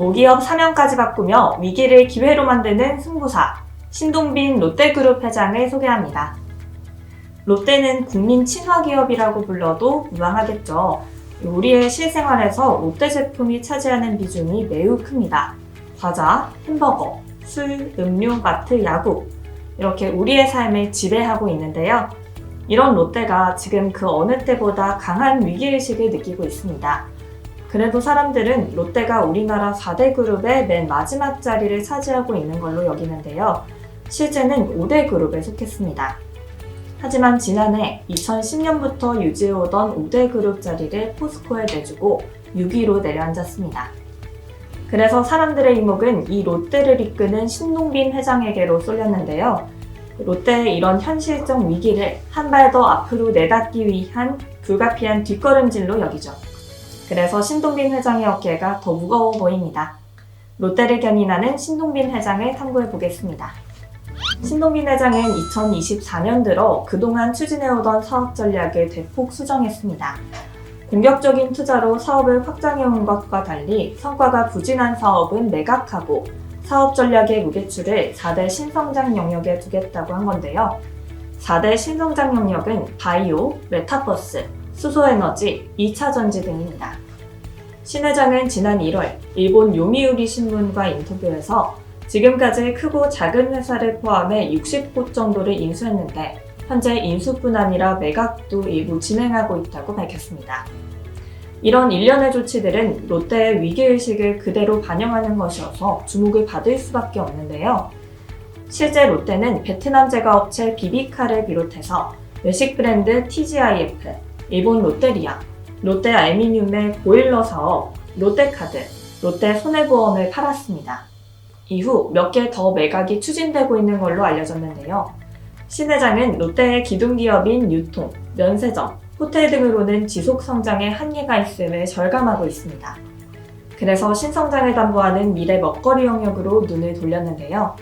모기업 사명까지 바꾸며 위기를 기회로 만드는 승부사, 신동빈 롯데그룹 회장을 소개합니다. 롯데는 국민 친화 기업이라고 불러도 무방하겠죠. 우리의 실생활에서 롯데 제품이 차지하는 비중이 매우 큽니다. 과자, 햄버거, 술, 음료, 마트, 야구 이렇게 우리의 삶을 지배하고 있는데요. 이런 롯데가 지금 그 어느 때보다 강한 위기의식을 느끼고 있습니다. 그래도 사람들은 롯데가 우리나라 4대 그룹의 맨 마지막 자리를 차지하고 있는 걸로 여기는데요. 실제는 5대 그룹에 속했습니다. 하지만 지난해 2010년부터 유지해오던 5대 그룹 자리를 포스코에 내주고 6위로 내려앉았습니다. 그래서 사람들의 이목은 이 롯데를 이끄는 신동빈 회장에게로 쏠렸는데요. 롯데의 이런 현실적 위기를 한 발 더 앞으로 내닫기 위한 불가피한 뒷걸음질로 여기죠. 그래서 신동빈 회장의 어깨가 더 무거워 보입니다. 롯데를 견인하는 신동빈 회장을 탐구해 보겠습니다. 신동빈 회장은 2024년 들어 그동안 추진해오던 사업 전략을 대폭 수정했습니다. 공격적인 투자로 사업을 확장해온 것과 달리 성과가 부진한 사업은 매각하고 사업 전략의 무게추를 4대 신성장 영역에 두겠다고 한 건데요. 4대 신성장 영역은 바이오, 메타버스, 수소에너지, 2차 전지 등입니다. 신 회장은 지난 1월 일본 요미우리 신문과 인터뷰에서 지금까지 크고 작은 회사를 포함해 60곳 정도를 인수했는데 현재 인수뿐 아니라 매각도 일부 진행하고 있다고 밝혔습니다. 이런 일련의 조치들은 롯데의 위기의식을 그대로 반영하는 것이어서 주목을 받을 수밖에 없는데요. 실제 롯데는 베트남 제과업체 비비카를 비롯해서 외식 브랜드 TGIF, 일본 롯데리아, 롯데 알미늄의 보일러 사업, 롯데카드, 롯데 손해보험을 팔았습니다. 이후 몇 개 더 매각이 추진되고 있는 걸로 알려졌는데요. 신 회장은 롯데의 기둥기업인 유통, 면세점, 호텔 등으로는 지속성장에 한계가 있음을 절감하고 있습니다. 그래서 신성장을 담보하는 미래 먹거리 영역으로 눈을 돌렸는데요.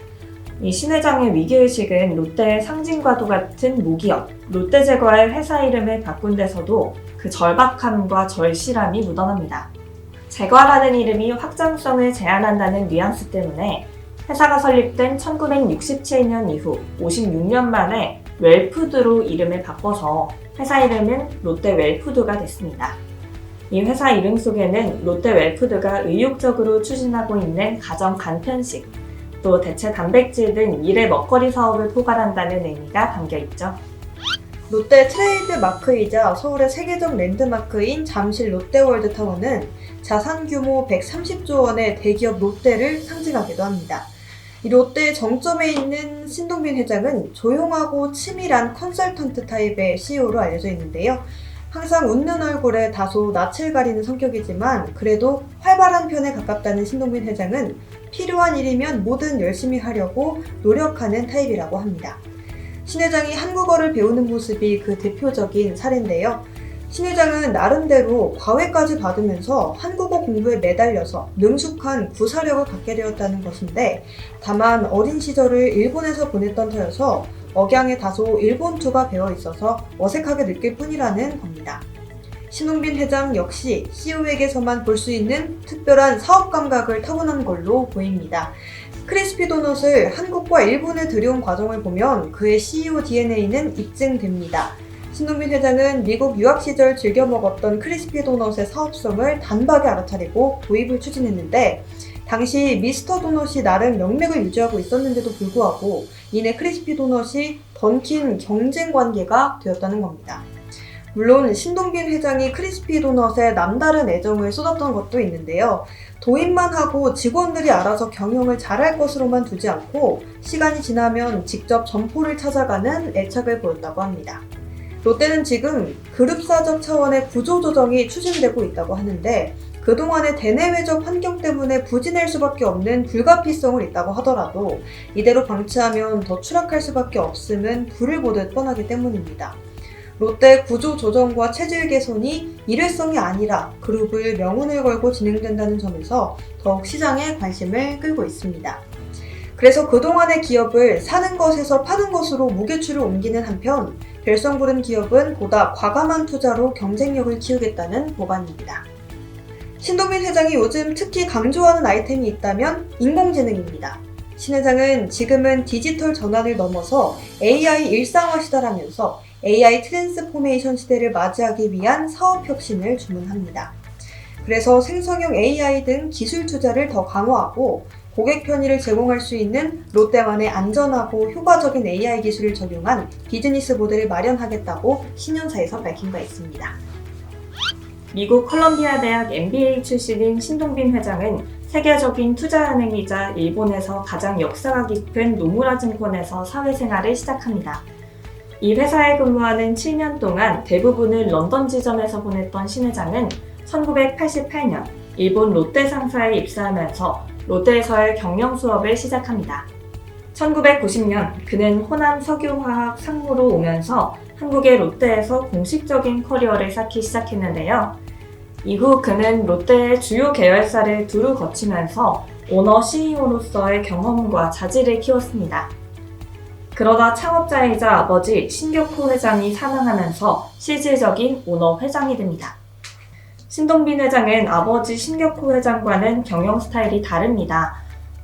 이 신 회장의 위기의식은 롯데의 상징과도 같은 모기업, 롯데제과의 회사 이름을 바꾼 데서도 그 절박함과 절실함이 묻어납니다. 제과라는 이름이 확장성을 제한한다는 뉘앙스 때문에 회사가 설립된 1967년 이후 56년 만에 웰푸드로 이름을 바꿔서 회사 이름은 롯데 웰푸드가 됐습니다. 이 회사 이름 속에는 롯데 웰푸드가 의욕적으로 추진하고 있는 가정 간편식, 또 대체 단백질 등 미래 먹거리 사업을 포괄한다는 의미가 담겨있죠. 롯데 트레이드 마크이자 서울의 세계적 랜드마크인 잠실 롯데월드타워는 자산 규모 130조 원의 대기업 롯데를 상징하기도 합니다. 이 롯데의 정점에 있는 신동빈 회장은 조용하고 치밀한 컨설턴트 타입의 CEO로 알려져 있는데요. 항상 웃는 얼굴에 다소 낯을 가리는 성격이지만 그래도 활발한 편에 가깝다는 신동빈 회장은 필요한 일이면 뭐든 열심히 하려고 노력하는 타입이라고 합니다. 신 회장이 한국어를 배우는 모습이 그 대표적인 사례인데요. 신 회장은 나름대로 과외까지 받으면서 한국어 공부에 매달려서 능숙한 구사력을 갖게 되었다는 것인데 다만 어린 시절을 일본에서 보냈던 터여서 억양에 다소 일본투가 배어 있어서 어색하게 느낄 뿐이라는 겁니다. 신동빈 회장 역시 CEO에게서만 볼 수 있는 특별한 사업 감각을 타고난 걸로 보입니다. 크리스피 도넛을 한국과 일본에 들여온 과정을 보면 그의 CEO DNA는 입증됩니다. 신동빈 회장은 미국 유학 시절 즐겨 먹었던 크리스피 도넛의 사업성을 단박에 알아차리고 도입을 추진했는데 당시 미스터 도넛이 나름 명맥을 유지하고 있었는데도 불구하고 이내 크리스피 도넛이 던킨 경쟁 관계가 되었다는 겁니다. 물론 신동빈 회장이 크리스피 도넛에 남다른 애정을 쏟았던 것도 있는데요. 도입만 하고 직원들이 알아서 경영을 잘할 것으로만 두지 않고 시간이 지나면 직접 점포를 찾아가는 애착을 보였다고 합니다. 롯데는 지금 그룹사적 차원의 구조조정이 추진되고 있다고 하는데 그동안의 대내외적 환경 때문에 부진할 수밖에 없는 불가피성을 있다고 하더라도 이대로 방치하면 더 추락할 수밖에 없음은 불을 보듯 뻔하기 때문입니다. 롯데 구조조정과 체질 개선이 일회성이 아니라 그룹을 명운을 걸고 진행된다는 점에서 더욱 시장에 관심을 끌고 있습니다. 그래서 그동안의 기업을 사는 것에서 파는 것으로 무게추를 옮기는 한편 별성 부른 기업은 보다 과감한 투자로 경쟁력을 키우겠다는 보관입니다. 신동빈 회장이 요즘 특히 강조하는 아이템이 있다면 인공지능입니다. 신 회장은 지금은 디지털 전환을 넘어서 AI 일상화 시대라면서 AI 트랜스포메이션 시대를 맞이하기 위한 사업 혁신을 주문합니다. 그래서 생성형 AI 등 기술 투자를 더 강화하고 고객 편의를 제공할 수 있는 롯데만의 안전하고 효과적인 AI 기술을 적용한 비즈니스 모델을 마련하겠다고 신년사에서 밝힌 바 있습니다. 미국 컬럼비아 대학 MBA 출신인 신동빈 회장은 세계적인 투자은행이자 일본에서 가장 역사가 깊은 노무라 증권에서 사회생활을 시작합니다. 이 회사에 근무하는 7년 동안 대부분을 런던 지점에서 보냈던 신 회장은 1988년 일본 롯데 상사에 입사하면서 롯데에서의 경영 수업을 시작합니다. 1990년 그는 호남 석유화학 상무로 오면서 한국의 롯데에서 공식적인 커리어를 쌓기 시작했는데요. 이후 그는 롯데의 주요 계열사를 두루 거치면서 오너 CEO로서의 경험과 자질을 키웠습니다. 그러다 창업자이자 아버지 신격호 회장이 사망하면서 실질적인 오너 회장이 됩니다. 신동빈 회장은 아버지 신격호 회장과는 경영 스타일이 다릅니다.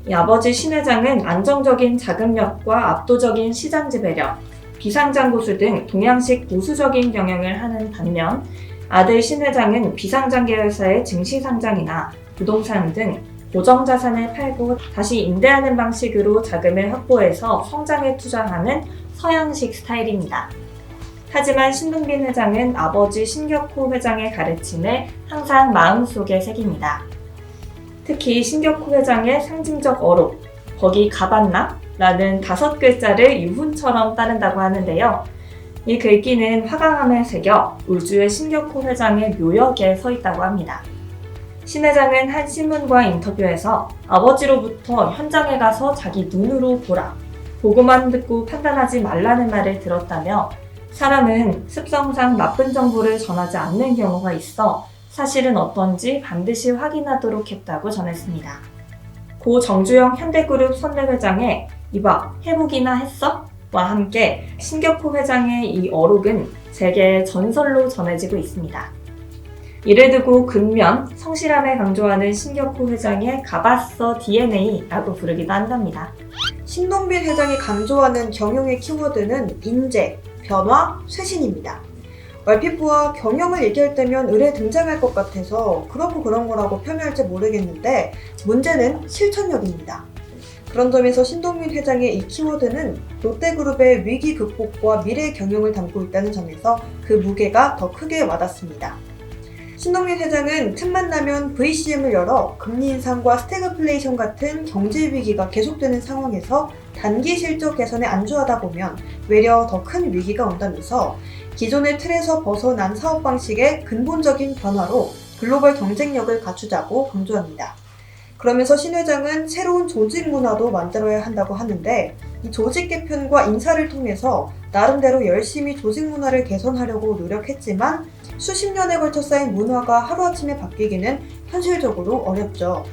이 아버지 신 회장은 안정적인 자금력과 압도적인 시장 지배력, 비상장 고수 등 동양식 보수적인 경영을 하는 반면 아들 신 회장은 비상장 계열사의 증시 상장이나 부동산 등 고정 자산을 팔고 다시 임대하는 방식으로 자금을 확보해서 성장에 투자하는 서양식 스타일입니다. 하지만 신동빈 회장은 아버지 신격호 회장의 가르침을 항상 마음속에 새깁니다. 특히 신격호 회장의 상징적 어록, 거기 가봤나? 라는 5글자를 유훈처럼 따른다고 하는데요. 이 글귀는 화강암에 새겨 울주의 신격호 회장의 묘역에 서 있다고 합니다. 신 회장은 한 신문과 인터뷰에서 아버지로부터 현장에 가서 자기 눈으로 보라, 보고만 듣고 판단하지 말라는 말을 들었다며 사람은 습성상 나쁜 정보를 전하지 않는 경우가 있어 사실은 어떤지 반드시 확인하도록 했다고 전했습니다. 고 정주영 현대그룹 선대회장의 이봐 해보기나 했어? 와 함께 신격호 회장의 이 어록은 세계의 전설로 전해지고 있습니다. 이를 두고 근면, 성실함을 강조하는 신격호 회장의 가봤어 DNA라고 부르기도 한답니다. 신동빈 회장이 강조하는 경영의 키워드는 인재, 변화, 쇄신입니다. 얼핏 보아 경영을 얘기할 때면 을에 등장할 것 같아서 그렇고 그런 거라고 표현할지 모르겠는데 문제는 실천력입니다. 그런 점에서 신동빈 회장의 이 키워드는 롯데그룹의 위기 극복과 미래 경영을 담고 있다는 점에서 그 무게가 더 크게 와닿습니다. 신동빈 회장은 틈만 나면 VCM을 열어 금리 인상과 스태그플레이션 같은 경제 위기가 계속되는 상황에서 단기 실적 개선에 안주하다 보면 외려 더 큰 위기가 온다면서 기존의 틀에서 벗어난 사업 방식의 근본적인 변화로 글로벌 경쟁력을 갖추자고 강조합니다. 그러면서 신 회장은 새로운 조직 문화도 만들어야 한다고 하는데 이 조직 개편과 인사를 통해서 나름대로 열심히 조직 문화를 개선하려고 노력했지만 수십 년에 걸쳐 쌓인 문화가 하루아침에 바뀌기는 현실적으로 어렵죠.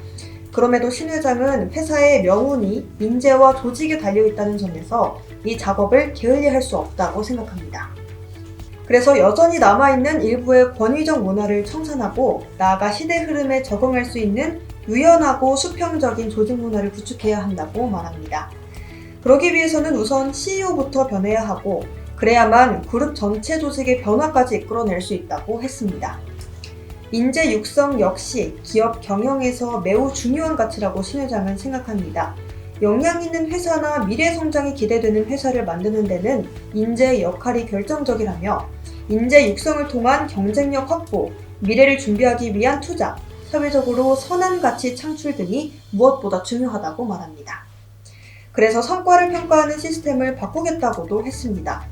그럼에도 신 회장은 회사의 명운이 인재와 조직에 달려있다는 점에서 이 작업을 게을리할 수 없다고 생각합니다. 그래서 여전히 남아있는 일부의 권위적 문화를 청산하고 나아가 시대 흐름에 적응할 수 있는 유연하고 수평적인 조직 문화를 구축해야 한다고 말합니다. 그러기 위해서는 우선 CEO부터 변해야 하고 그래야만 그룹 전체 조직의 변화까지 이끌어낼 수 있다고 했습니다. 인재 육성 역시 기업 경영에서 매우 중요한 가치라고 신 회장은 생각합니다. 역량 있는 회사나 미래 성장이 기대되는 회사를 만드는 데는 인재의 역할이 결정적이라며 인재 육성을 통한 경쟁력 확보, 미래를 준비하기 위한 투자, 사회적으로 선한 가치 창출 등이 무엇보다 중요하다고 말합니다. 그래서 성과를 평가하는 시스템을 바꾸겠다고도 했습니다.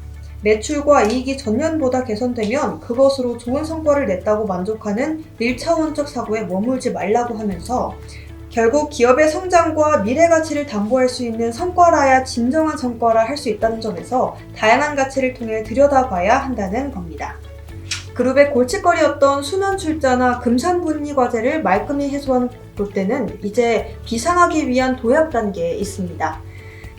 매출과 이익이 전년보다 개선되면 그것으로 좋은 성과를 냈다고 만족하는 1차원적 사고에 머물지 말라고 하면서 결국 기업의 성장과 미래 가치를 담보할 수 있는 성과라야 진정한 성과라 할 수 있다는 점에서 다양한 가치를 통해 들여다봐야 한다는 겁니다. 그룹의 골칫거리였던 수면 출자나 금산분리 과제를 말끔히 해소한 롯데는 이제 비상하기 위한 도약 단계에 있습니다.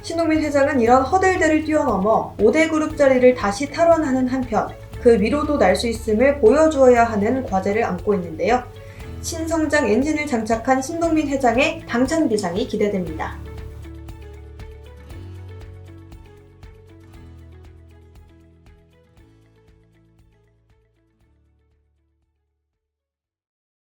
신동빈 회장은 이런 허들들을 뛰어넘어 5대 그룹 자리를 다시 탈환하는 한편 그 위로도 날 수 있음을 보여주어야 하는 과제를 안고 있는데요. 신성장 엔진을 장착한 신동빈 회장의 당찬 비상이 기대됩니다.